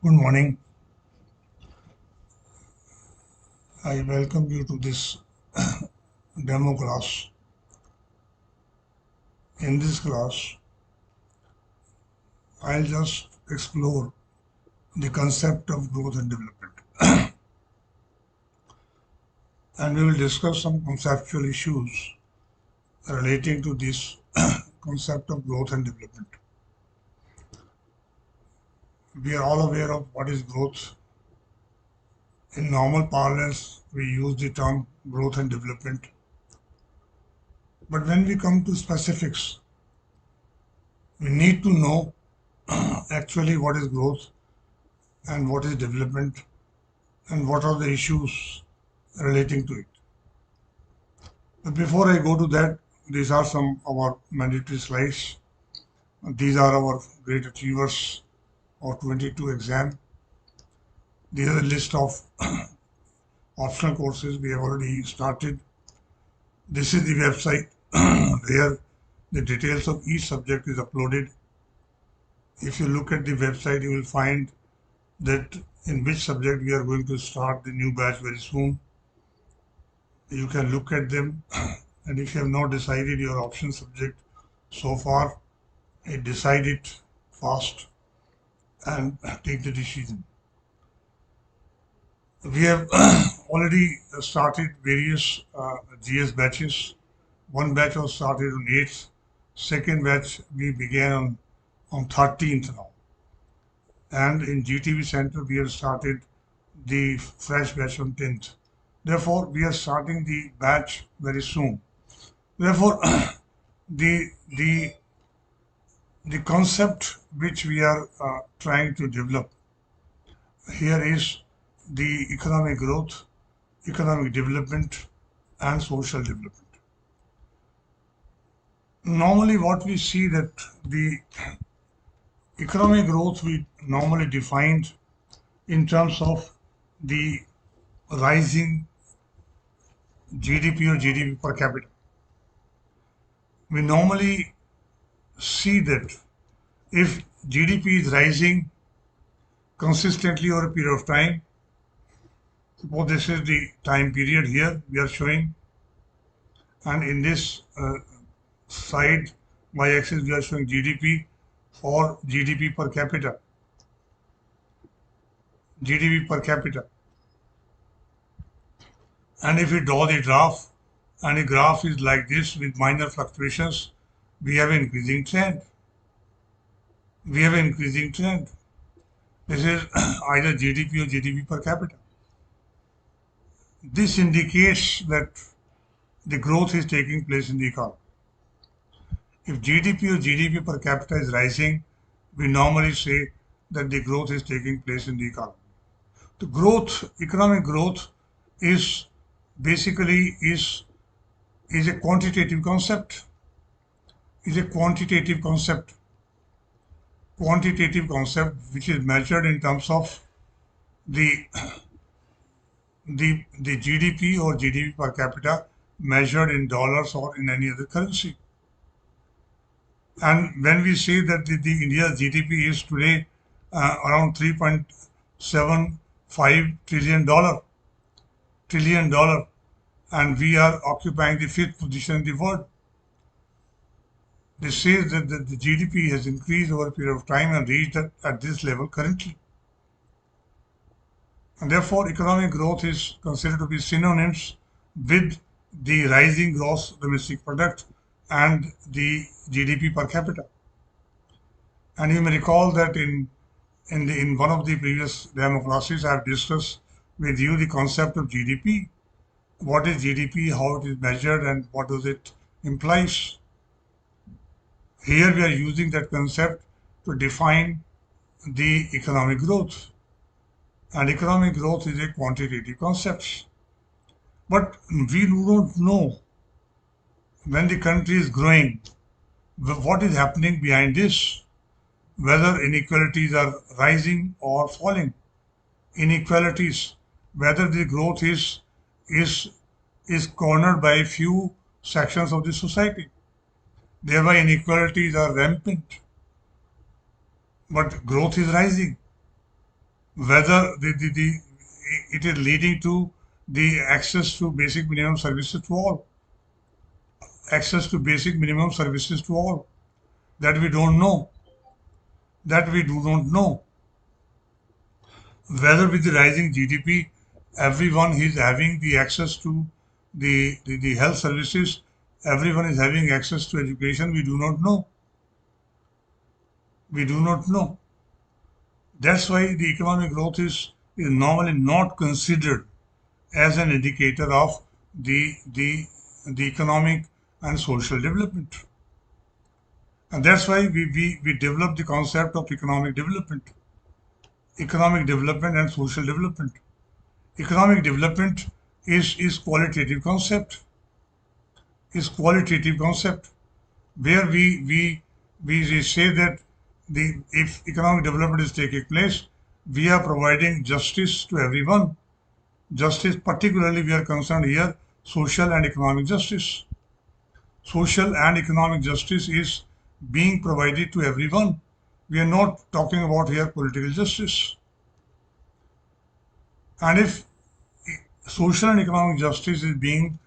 Good morning. I welcome you to this demo class. In this class, I'll just explore the concept of growth and development. And we will discuss some conceptual issues relating to this concept of growth and development. We are all aware of what is growth. In normal parlance, we use the term growth and development. But when we come to specifics, we need to know actually what is growth and what is development and what are the issues relating to it. But before I go to that, these are some of our mandatory slides. These are our great achievers of 22 exam. These are the list of optional courses we have already started. This is the website where the details of each subject is uploaded. If you look at the website, you will find that in which subject we are going to start the new batch very soon. You can look at them, and if you have not decided your option subject so far, decide it fast and take the decision. We have already started various GS batches. One batch was started on 8th. Second batch we began on 13th now. And in GTV Center we have started the fresh batch on 10th. Therefore, we are starting the batch very soon. Therefore, the concept which we are trying to develop here is the economic growth, economic development, and social development. Normally, what we see that the economic growth we normally defined in terms of the rising GDP or GDP per capita. We normally see that if GDP is rising consistently over a period of time, suppose this is the time period here we are showing, and in this side y-axis we are showing GDP or GDP per capita. GDP per capita. And if we draw the graph, and the graph is like this with minor fluctuations, we have an increasing trend. We have an increasing trend. This is either GDP or GDP per capita. This indicates that the growth is taking place in the economy. If GDP or GDP per capita is rising, we normally say that the growth is taking place in the economy. The growth, economic growth, is basically is a quantitative concept. Is a quantitative concept. Quantitative concept which is measured in terms of the GDP or GDP per capita measured in dollars or in any other currency. And when we say that the India's GDP is today around $3.75 trillion, and we are occupying the 5th position in the world. This says that the GDP has increased over a period of time and reached at this level currently. And therefore, economic growth is considered to be synonyms with the rising gross domestic product and the GDP per capita. And you may recall that in one of the previous demo classes, I have discussed with you the concept of GDP. What is GDP, how it is measured, and what does it implies? Here we are using that concept to define the economic growth. And economic growth is a quantitative concept. But we do not know when the country is growing, what is happening behind this, whether inequalities are rising or falling. Inequalities, whether the growth is cornered by a few sections of the society. Thereby inequalities are rampant, but growth is rising. whether it is leading to the access to basic minimum services to all, access to basic minimum services to all, that we don't know, that we do not know. Whether with the rising GDP, everyone is having the access to the health services, everyone is having access to education, we do not know. We do not know. That's why the economic growth is normally not considered as an indicator of the economic and social development. And that's why we developed the concept of economic development and social development. Economic development is qualitative concept where we say that if economic development is taking place, we are providing justice to everyone. Justice, particularly we are concerned here, social and economic justice. Social and economic justice is being provided to everyone. We are not talking about here political justice. And if social and economic justice is being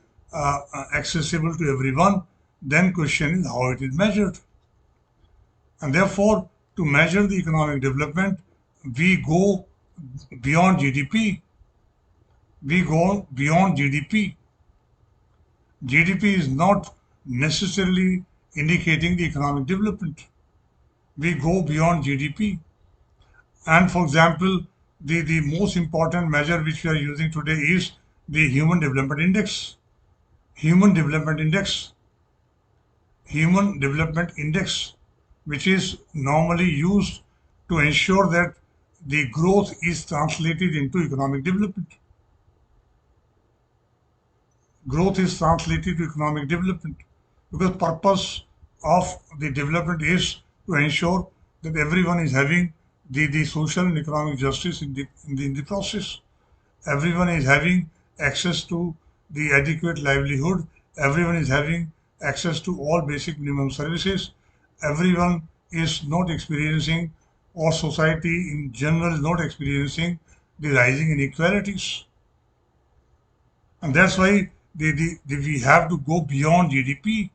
accessible to everyone, then question is how it is measured. And therefore, to measure the economic development, we go beyond GDP. We go beyond GDP. GDP is not necessarily indicating the economic development. We go beyond GDP. And for example, the most important measure which we are using today is the Human Development Index. Human Development Index. Human Development Index, which is normally used to ensure that the growth is translated into economic development. Growth is translated to economic development because purpose of the development is to ensure that everyone is having the social and economic justice in the process. Everyone is having access to the adequate livelihood. Everyone is having access to all basic minimum services. Everyone is not experiencing, or society in general is not experiencing, the rising inequalities. And that's why we have to go beyond GDP.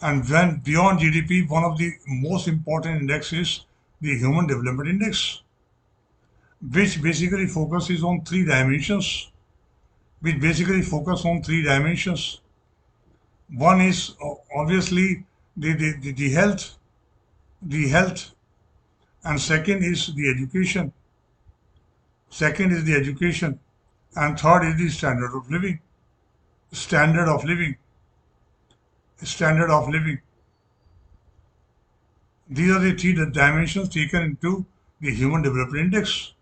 And when beyond GDP, one of the most important indexes is the Human Development Index, which basically focuses on three dimensions. One is obviously the health, and second is the education. And third is the standard of living. Standard of living. Standard of living. These are the three dimensions taken into the Human Development Index.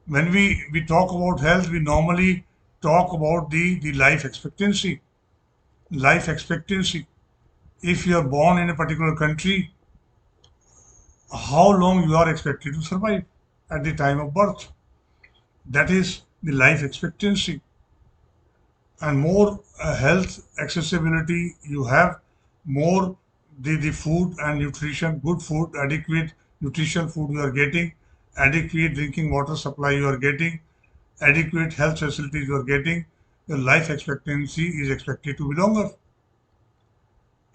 When we talk about health, we normally talk about the life expectancy. Life expectancy. If you are born in a particular country, how long you are expected to survive at the time of birth. That is the life expectancy. And more health accessibility you have, more the food and nutrition, good food, adequate nutrition food you are getting, adequate drinking water supply you are getting, adequate health facilities you are getting, your life expectancy is expected to be longer.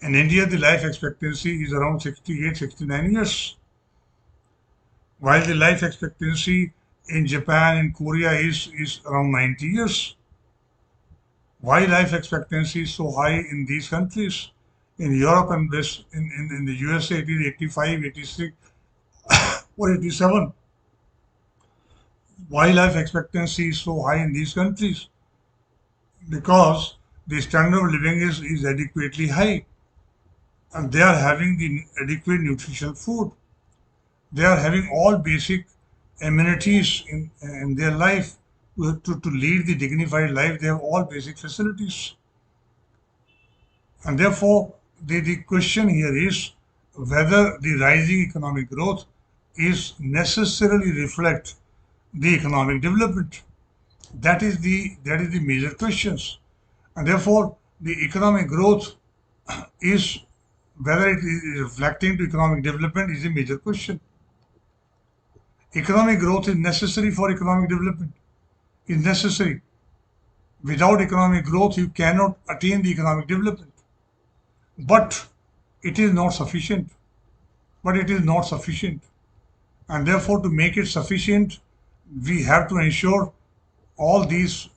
In India, the life expectancy is around 68, 69 years, while the life expectancy in Japan and Korea is around 90 years. Why life expectancy is so high in these countries? In Europe and in the USA, it is 85, 86, or 87. Why life expectancy is so high in these countries? Because the standard of living is adequately high, and they are having the adequate nutritional food. They are having all basic amenities in their life to lead the dignified life. They have all basic facilities. And therefore, the question here is whether the rising economic growth is necessarily reflect the economic development. That is the major questions. And therefore, the economic growth is whether it is reflecting to economic development is a major question. Economic growth is necessary for economic development. Is necessary. Without economic growth, you cannot attain the economic development. But it is not sufficient. But it is not sufficient. And therefore, to make it sufficient, we have to ensure all these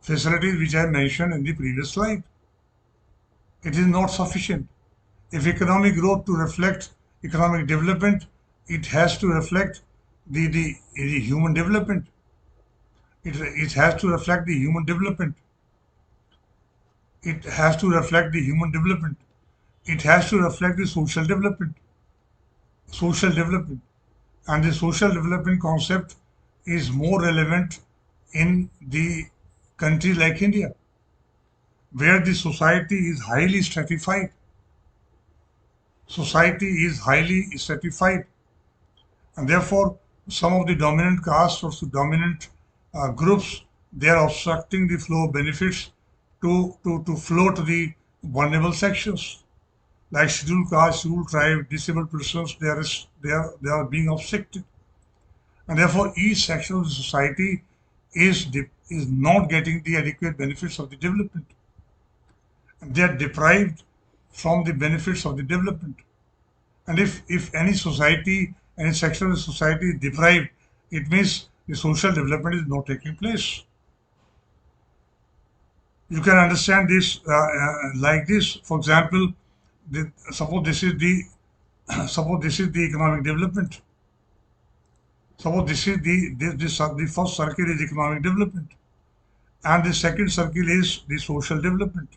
facilities which I mentioned in the previous slide. It is not sufficient. If economic growth to reflect economic development, it has to reflect the human development. It has to reflect the human development. It has to reflect the human development. It has to reflect the social development. Social development. And the social development concept is more relevant in the country like India, where the society is highly stratified. Society is highly stratified, and therefore some of the dominant castes or dominant groups, they are obstructing the flow of benefits to flow to the vulnerable sections like scheduled caste, scheduled tribe, disabled persons. They are being obstructed, and therefore each section of the society is not getting the adequate benefits of the development. They are deprived from the benefits of the development. And if any society, any section of the society is deprived, it means the social development is not taking place. You can understand this like this. For example, suppose this is the suppose this is the economic development. Suppose this is the first circle is economic development, and the second circle is the social development.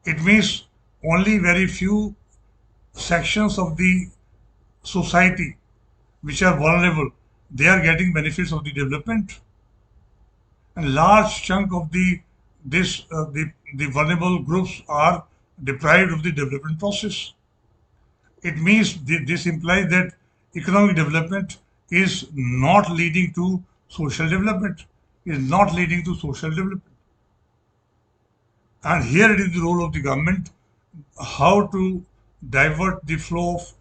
It means only very few sections of the society which are vulnerable, they are getting benefits of the development, and large chunk of the vulnerable groups are deprived of the development process. It means this implies that economic development is not leading to social development, is not leading to social development. And here it is the role of the government how to divert the flow of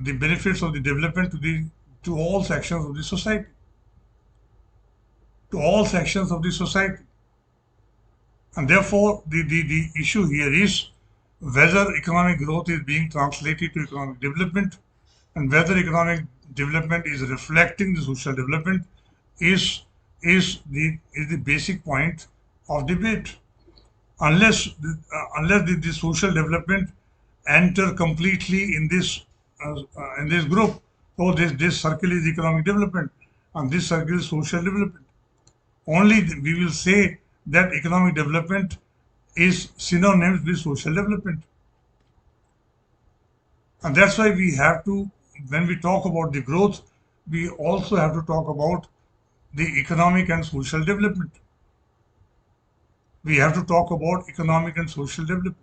the benefits of the development to all sections of the society. To all sections of the society. And therefore, the issue here is whether economic growth is being translated to economic development, and whether economic development is reflecting the social development is the basic point of debate. Unless the social development enter completely in this group, so this circle is economic development and this circle is social development. Only we will say that economic development is synonymous with social development. And that's why we have to, when we talk about the growth, we also have to talk about the economic and social development. We have to talk about economic and social development.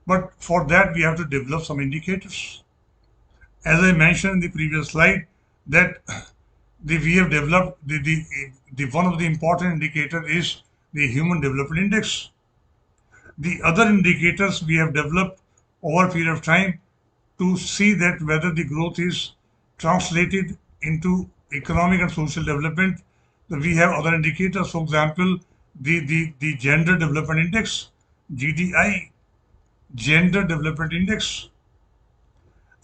But for that, we have to develop some indicators. As I mentioned in the previous slide, that we have developed the one of the important indicator is the Human Development Index. The other indicators we have developed over a period of time to see that whether the growth is translated into economic and social development. We have other indicators, for example, the Gender Development Index, GDI, Gender Development Index.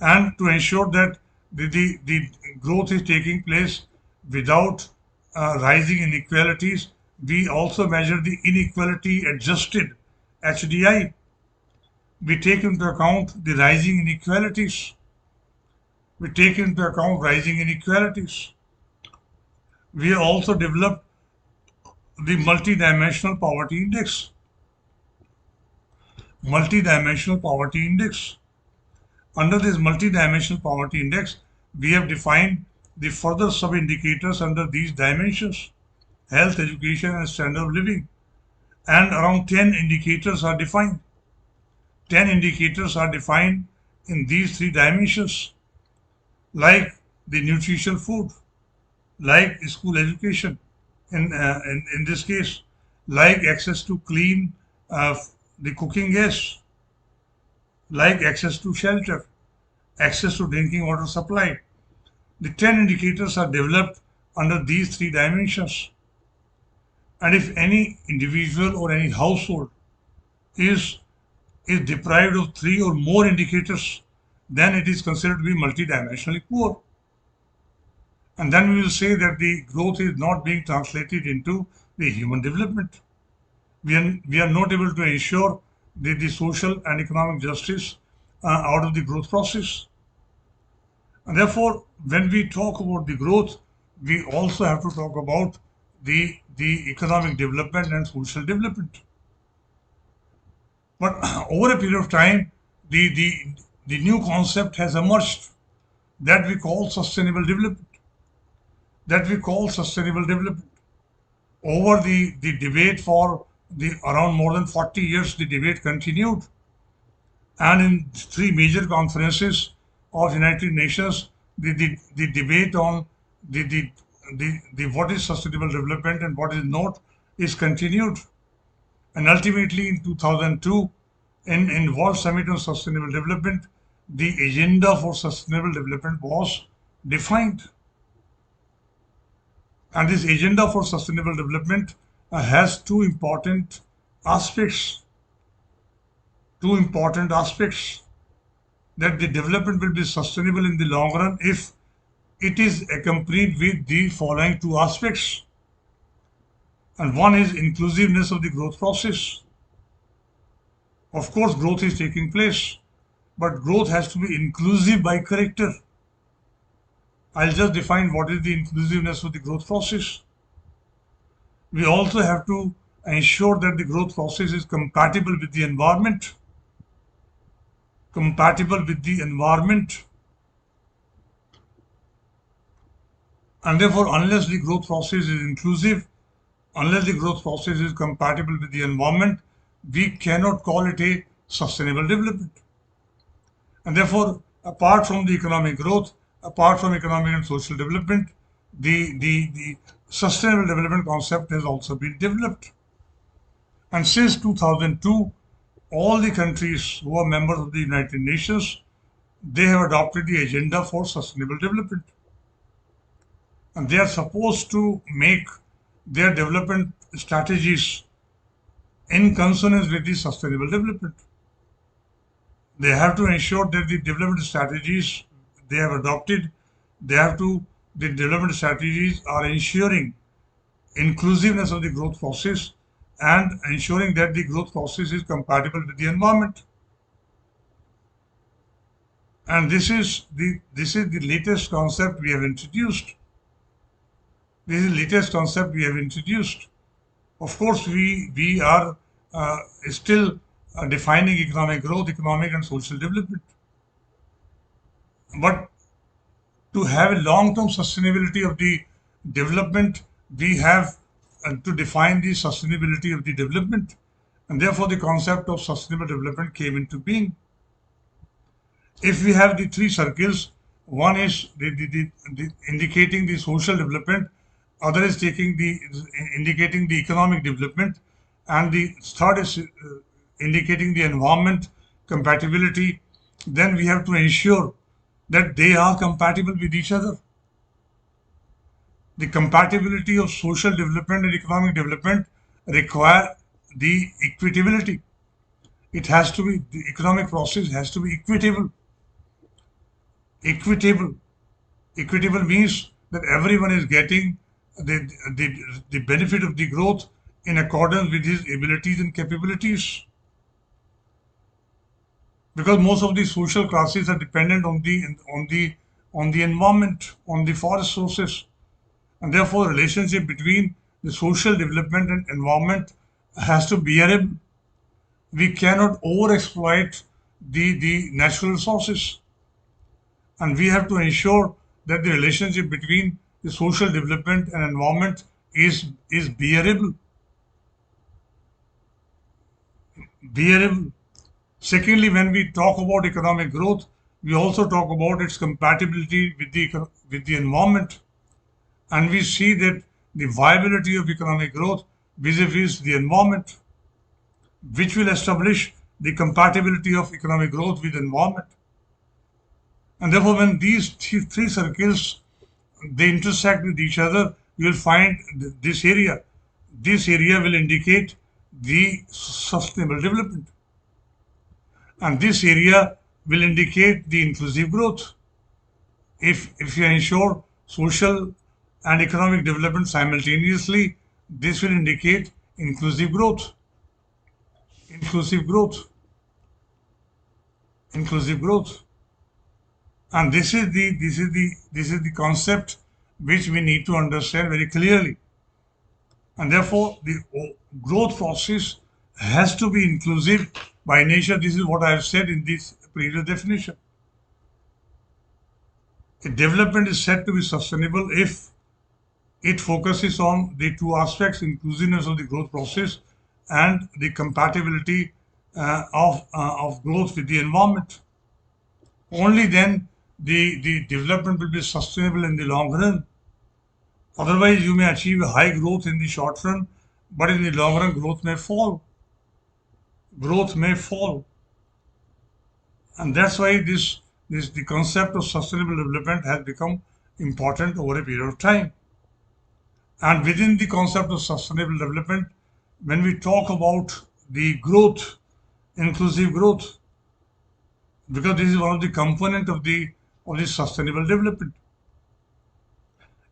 And to ensure that the growth is taking place without rising inequalities, we also measure the inequality adjusted HDI. We take into account the rising inequalities. We take into account rising inequalities. We have also developed the multidimensional poverty index. Multidimensional poverty index. Under this multidimensional poverty index, we have defined the further sub-indicators under these dimensions: health, education, and standard of living. And around 10 indicators are defined. 10 indicators are defined in these three dimensions, like the nutritional food, like school education, in this case, like access to clean the cooking gas, like access to shelter, access to drinking water supply, The 10 indicators are developed under these three dimensions. And if any individual or any household is deprived of three or more indicators, then it is considered to be multidimensionally poor. And then we will say that the growth is not being translated into the human development. We are not able to ensure the social and economic justice out of the growth process. And therefore, when we talk about the growth, we also have to talk about the economic development and social development. But over a period of time, the new concept has emerged that we call sustainable development. That we call sustainable development. Over the debate for the around more than 40 years, the debate continued. And in three major conferences of United Nations, the debate on the what is sustainable development and what is not is continued. And ultimately in 2002, in World Summit on Sustainable Development, the agenda for sustainable development was defined. And this agenda for sustainable development has two important aspects. That the development will be sustainable in the long run if it is accompanied with the following two aspects. And one is inclusiveness of the growth process. Of course, growth is taking place, but growth has to be inclusive by character. I'll just define what is the inclusiveness of the growth process. We also have to ensure that the growth process is compatible with the environment. And therefore, unless the growth process is inclusive, unless the growth process is compatible with the environment, we cannot call it a sustainable development. And therefore, apart from the economic growth, apart from economic and social development, the sustainable development concept has also been developed. And since 2002, all the countries who are members of the United Nations, they have adopted the agenda for sustainable development. And they are supposed to make their development strategies in consonance with the sustainable development. They have to ensure that the development strategies they have adopted, the development strategies are ensuring inclusiveness of the growth process and ensuring that the growth process is compatible with the environment. And this is the latest concept we have introduced. Of course, we are still defining economic growth, economic and social development. But to have a long-term sustainability of the development, we have to define the sustainability of the development. And therefore, the concept of sustainable development came into being. If we have the three circles, one is indicating the social development, other is indicating the economic development, and the third is indicating the environment compatibility, then we have to ensure that they are compatible with each other. The compatibility of social development and economic development require the equitability. It has to be, the economic process has to be equitable. Equitable means that everyone is getting the benefit of the growth in accordance with his abilities and capabilities. Because most of the social classes are dependent on the environment, on the forest sources, and therefore relationship between the social development and environment has to be bearable. We cannot overexploit the natural resources, and we have to ensure that the relationship between the social development and environment is bearable. Secondly, when we talk about economic growth, we also talk about its compatibility with the environment, and we see that the viability of economic growth vis-a-vis the environment, which will establish the compatibility of economic growth with the environment. And therefore, when these three circles they intersect with each other, you will find this area. This area will indicate the sustainable development. And this area will indicate the inclusive growth. If you ensure social and economic development simultaneously, this will indicate inclusive growth. Inclusive growth. Inclusive growth. And this is the concept which we need to understand very clearly. And therefore, the growth process has to be inclusive by nature. This is what I have said in this previous definition. Development is said to be sustainable if it focuses on the two aspects, inclusiveness of the growth process and the compatibility of growth with the environment. Only then the development will be sustainable in the long run. Otherwise, you may achieve high growth in the short run, but in the long run, growth may fall. Growth may fall. And that's why the concept of sustainable development has become important over a period of time. And within the concept of sustainable development, when we talk about the growth, inclusive growth, because this is one of the components of the sustainable development.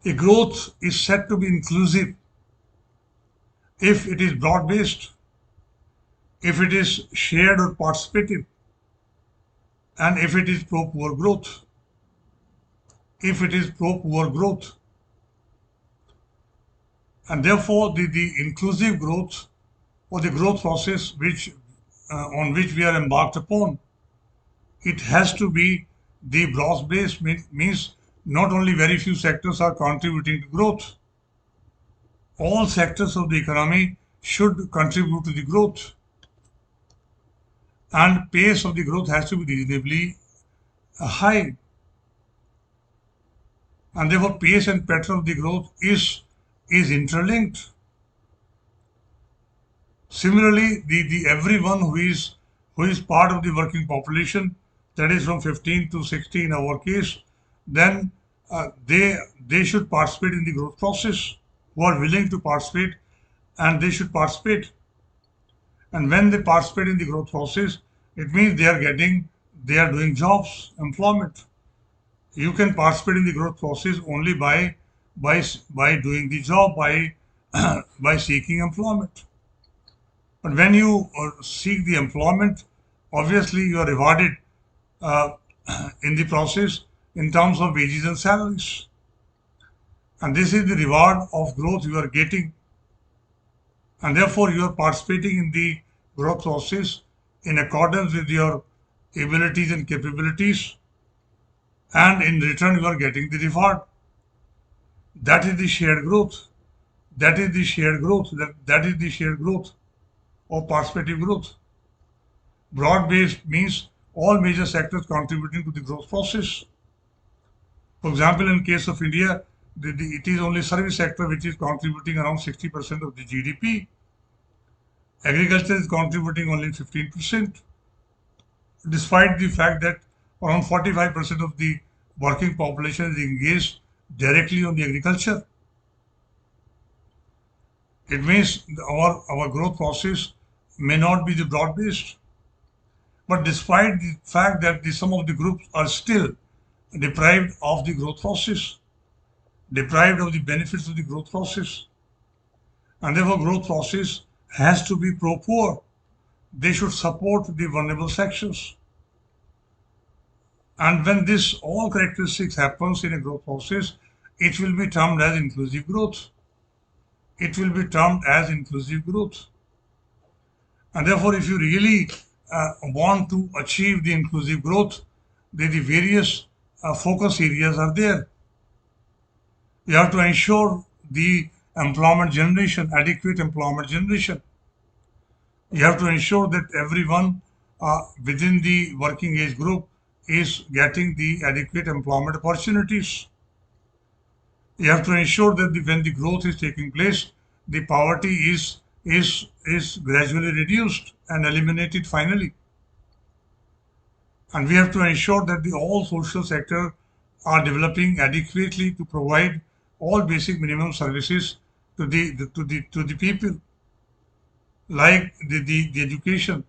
A growth is said to be inclusive if it is broad-based, if it is shared or participative, and if it is pro-poor growth. If it is pro-poor growth. And therefore, the inclusive growth or the growth process on which we are embarked upon, it has to be the broad-based, means not only very few sectors are contributing to growth. All sectors of the economy should contribute to the growth. And pace of the growth has to be reasonably high. And therefore, pace and pattern of the growth is interlinked. Similarly, the everyone who is part of the working population, that is from 15 to 60 in our case, then they should participate in the growth process, who are willing to participate, and they should participate. And when they participate in the growth process, it means they are doing jobs, employment. You can participate in the growth process only by doing the job, by seeking employment. But when you seek the employment, obviously you are rewarded in the process in terms of wages and salaries. And this is the reward of growth you are getting. And therefore, you are participating in the growth process in accordance with your abilities and capabilities. And in return, you are getting the reward. That is the shared growth. That is the shared growth. That is the shared growth or participative growth. Broad-based means all major sectors contributing to the growth process. For example, in case of India, it is only service sector which is contributing around 60% of the GDP. Agriculture is contributing only 15%, despite the fact that around 45% of the working population is engaged directly on the agriculture. It means our growth process may not be the broad-based. But despite the fact that some of the groups are still deprived of the growth process, deprived of the benefits of the growth process, and therefore growth process has to be pro-poor. They should support the vulnerable sections. And when this all characteristics happens in a growth process, it will be termed as inclusive growth. It will be termed as inclusive growth. And therefore, if you really want to achieve the inclusive growth, the various focus areas are there. You have to ensure the employment generation, adequate employment generation. You have to ensure that everyone within the working age group is getting the adequate employment opportunities. You have to ensure that when the growth is taking place, the poverty is gradually reduced and eliminated finally. And we have to ensure that all social sector are developing adequately to provide all basic minimum services to the people, like the education,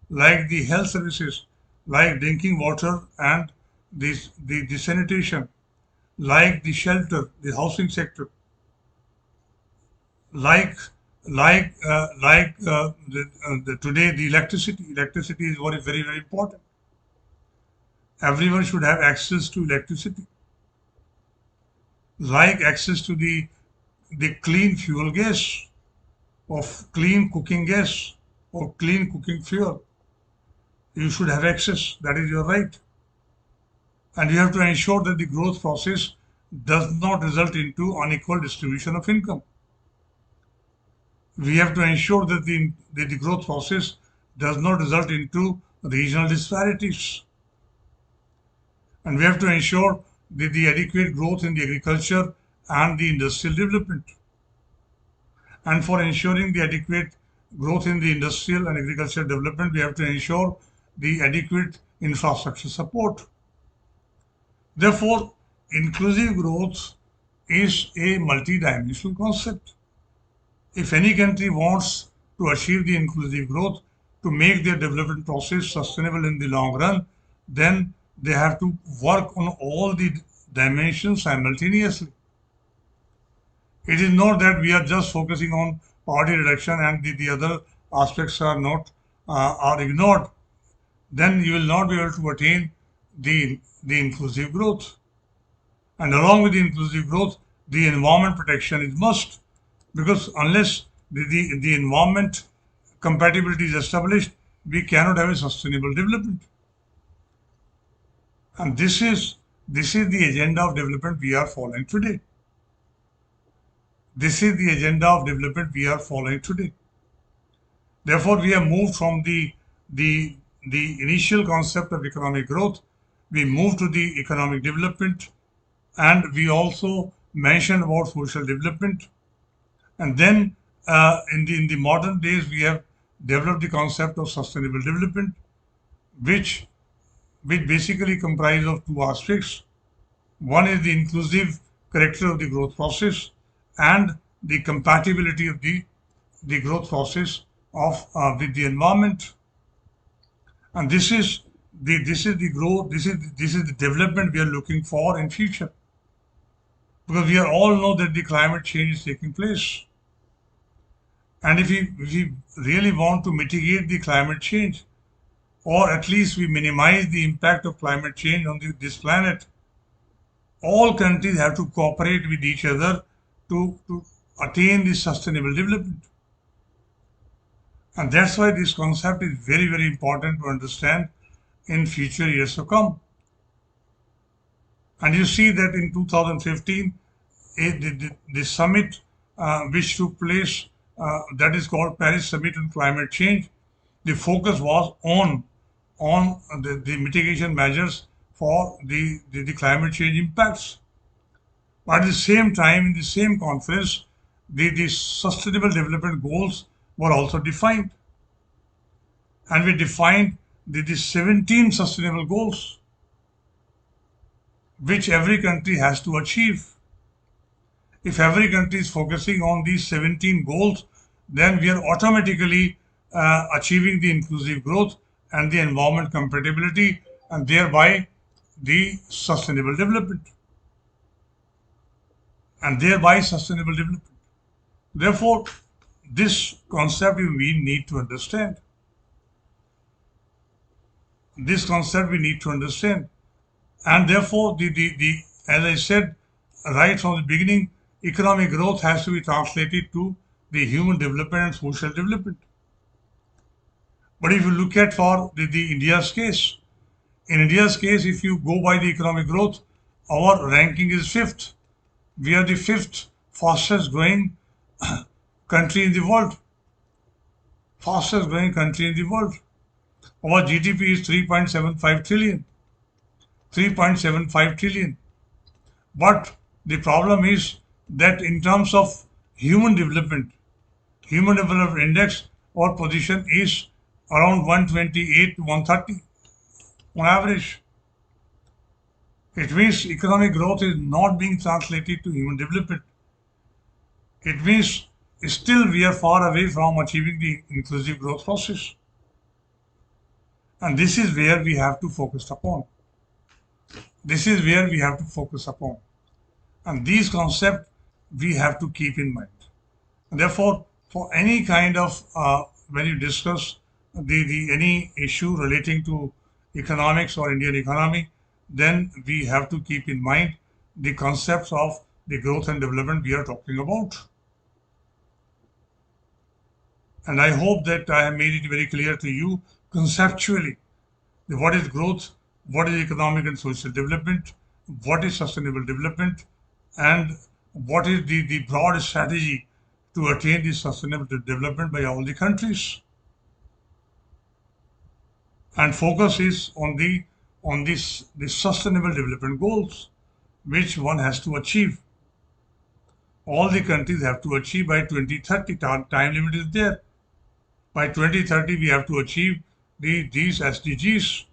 like the health services, like drinking water and the sanitation, like the shelter, the housing sector, like today the electricity. Electricity is very important. Everyone should have access to electricity, like access to the clean fuel gas, of clean cooking gas, or clean cooking fuel. You should have access. That is your right. And you have to ensure that the growth process does not result into unequal distribution of income. We have to ensure that the growth process does not result into regional disparities. And we have to ensure that the adequate growth in the agriculture and the industrial development. And for ensuring the adequate growth in the industrial and agricultural development, we have to ensure the adequate infrastructure support. Therefore, inclusive growth is a multidimensional concept. If any country wants to achieve the inclusive growth, to make their development process sustainable in the long run, then they have to work on all the dimensions simultaneously. It is not that we are just focusing on poverty reduction and the other aspects are not are ignored. Then you will not be able to attain the inclusive growth. And along with the inclusive growth, the environment protection is must, because unless the environment compatibility is established, we cannot have a sustainable development. And this is the agenda of development we are following today. This is the agenda of development we are following today. Therefore, we have moved from the initial concept of economic growth, we moved to the economic development, and we also mentioned about social development. And then in the modern days, we have developed the concept of sustainable development, which basically comprises of two aspects. One is the inclusive character of the growth process and the compatibility of the growth process of with the environment. And this is the growth, this is the development we are looking for in future. Because we all know that the climate change is taking place. And if we really want to mitigate the climate change, or at least we minimize the impact of climate change on this planet, all countries have to cooperate with each other to attain this sustainable development. And that's why this concept is very important to understand in future years to come. And you see that in 2015, the summit which took place, that is called Paris Summit on Climate Change, the focus was on the mitigation measures for the climate change impacts. But at the same time, in the same conference, the sustainable development goals were also defined. And we defined the 17 sustainable goals which every country has to achieve. If every country is focusing on these 17 goals, then we are automatically achieving the inclusive growth and the environment compatibility, and thereby the sustainable development. And thereby sustainable development. Therefore, this concept we need to understand. This concept we need to understand. And therefore, as I said right from the beginning, economic growth has to be translated to the human development and social development. But if you look at for the India's case, in India's case, if you go by the economic growth, our ranking is 5th. We are the 5th fastest growing country in the world. Fastest growing country in the world. Our GDP is 3.75 trillion. 3.75 trillion. But the problem is that in terms of human development index, our position is around 128 to 130 on average. It means economic growth is not being translated to human development. It means still we are far away from achieving the inclusive growth process. And this is where we have to focus upon. This is where we have to focus upon. And these concepts we have to keep in mind. Therefore, for any kind of when you discuss the any issue relating to economics or Indian economy, then we have to keep in mind the concepts of the growth and development we are talking about. And I hope that I have made it very clear to you conceptually what is growth, what is economic and social development, what is sustainable development, and what is the broad strategy to attain this sustainable development by all the countries. And focus is on this sustainable development goals, which one has to achieve. All the countries have to achieve by 2030. Time limit is there. By 2030, we have to achieve these SDGs.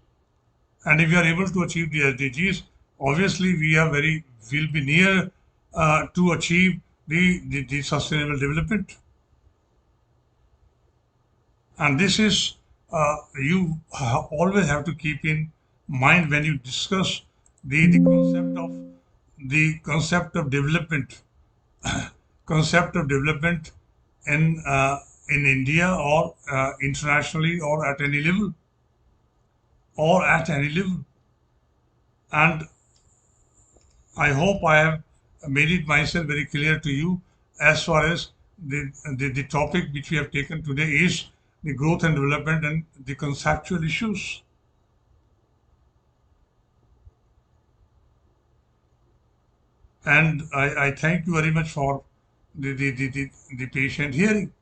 And if we are able to achieve the SDGs, obviously will be near to achieve the sustainable development. And this is you always have to keep in mind when you discuss the concept of development, concept of development in India or internationally or at any level, or at any level. And I hope I have made it myself very clear to you as far as the topic which we have taken today is the growth and development and the conceptual issues. And I thank you very much for the patient hearing.